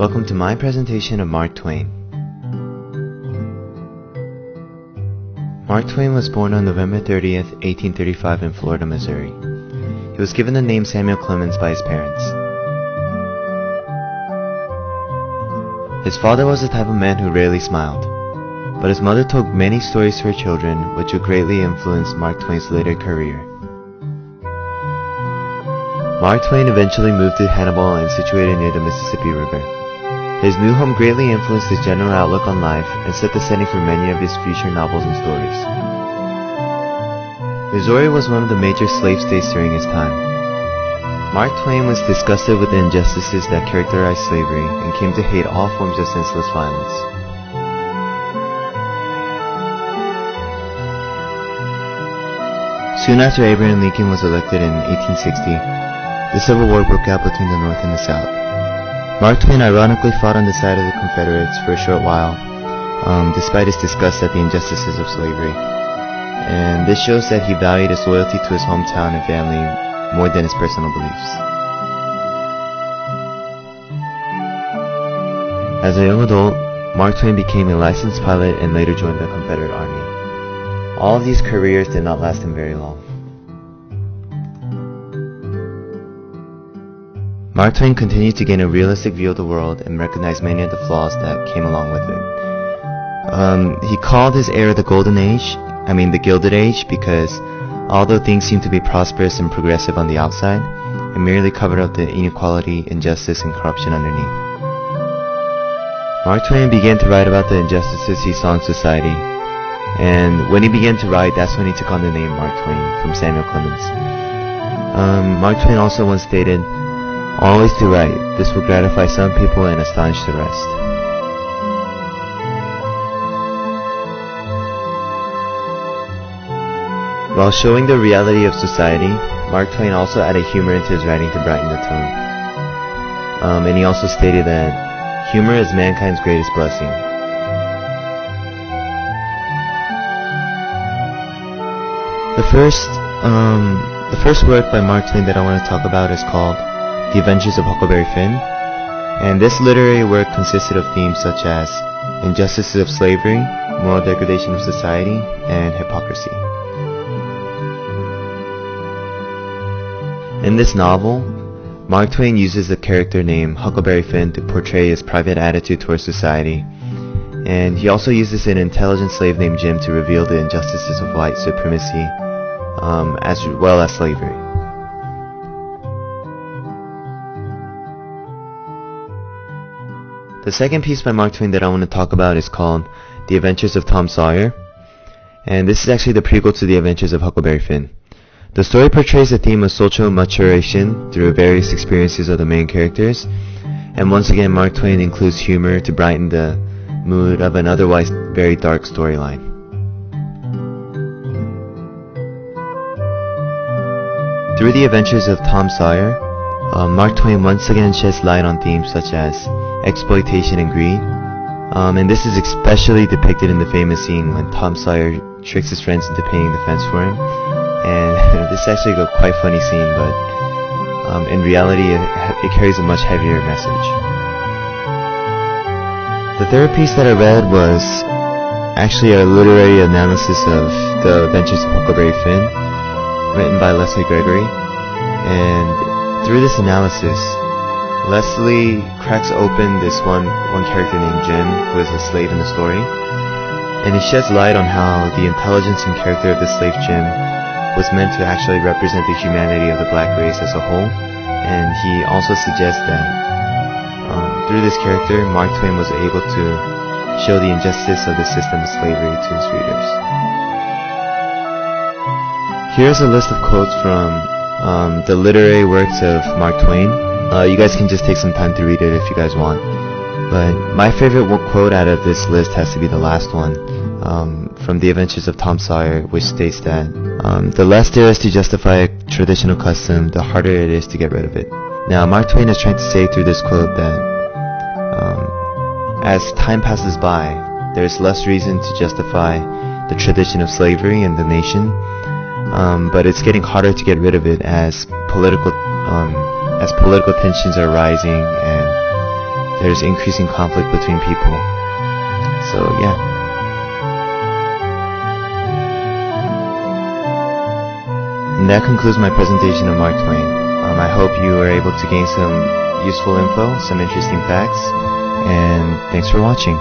Welcome to my presentation of Mark Twain. Mark Twain was born on November 30th, 1835 in Florida, Missouri. He was given the name Samuel Clemens by his parents. His father was the type of man who rarely smiled, but his mother told many stories to her children, which would greatly influence Mark Twain's later career. Mark Twain eventually moved to Hannibal and situated near the Mississippi River. His new home greatly influenced his general outlook on life and set the setting for many of his future novels and stories. Missouri was one of the major slave states during his time. Mark Twain was disgusted with the injustices that characterized slavery and came to hate all forms of senseless violence. Soon after Abraham Lincoln was elected in 1860, the Civil War broke out between the North and the South. Mark Twain ironically fought on the side of the Confederates for a short while, despite his disgust at the injustices of slavery. And this shows that he valued his loyalty to his hometown and family more than his personal beliefs. As a young adult, Mark Twain became a licensed pilot and later joined the Confederate Army. All of these careers did not last him very long. Mark Twain continued to gain a realistic view of the world and recognized many of the flaws that came along with it. He called his era the Golden Age, the Gilded Age, because although things seemed to be prosperous and progressive on the outside, it merely covered up the inequality, injustice, and corruption underneath. Mark Twain began to write about the injustices he saw in society, and when he began to write, that's when he took on the name Mark Twain from Samuel Clemens. Mark Twain also once stated, "Always do right. This will gratify some people and astonish the rest." While showing the reality of society, Mark Twain also added humor into his writing to brighten the tone. And he also stated that humor is mankind's greatest blessing. The first work by Mark Twain that I want to talk about is called The Adventures of Huckleberry Finn, and this literary work consisted of themes such as injustices of slavery, moral degradation of society, and hypocrisy. In this novel, Mark Twain uses the character named Huckleberry Finn to portray his private attitude towards society, and he also uses an intelligent slave named Jim to reveal the injustices of white supremacy, as well as slavery. The second piece by Mark Twain that I want to talk about is called The Adventures of Tom Sawyer, and this is actually the prequel to The Adventures of Huckleberry Finn. The story portrays the theme of social maturation through various experiences of the main characters, and once again Mark Twain includes humor to brighten the mood of an otherwise very dark storyline. Through The Adventures of Tom Sawyer, Mark Twain once again sheds light on themes such as exploitation and greed, and this is especially depicted in the famous scene when Tom Sawyer tricks his friends into painting the fence for him, and this is actually a quite funny scene, but in reality it carries a much heavier message. The third piece that I read was actually a literary analysis of The Adventures of Huckleberry Finn, written by Leslie Gregory, and through this analysis, Leslie cracks open this one character named Jim, who is a slave in the story, and he sheds light on how the intelligence and character of the slave Jim was meant to actually represent the humanity of the black race as a whole, and he also suggests that through this character, Mark Twain was able to show the injustice of the system of slavery to his readers. Here's a list of quotes from the literary works of Mark Twain. You guys can just take some time to read it if you guys want. But my favorite quote out of this list has to be the last one, from The Adventures of Tom Sawyer, which states that the less there is to justify a traditional custom, the harder it is to get rid of it. Now, Mark Twain is trying to say through this quote that as time passes by, there's less reason to justify the tradition of slavery in the nation, but it's getting harder to get rid of it as political tensions are rising and there's increasing conflict between people. So yeah. And that concludes my presentation of Mark Twain. I hope you were able to gain some useful info, some interesting facts, and thanks for watching.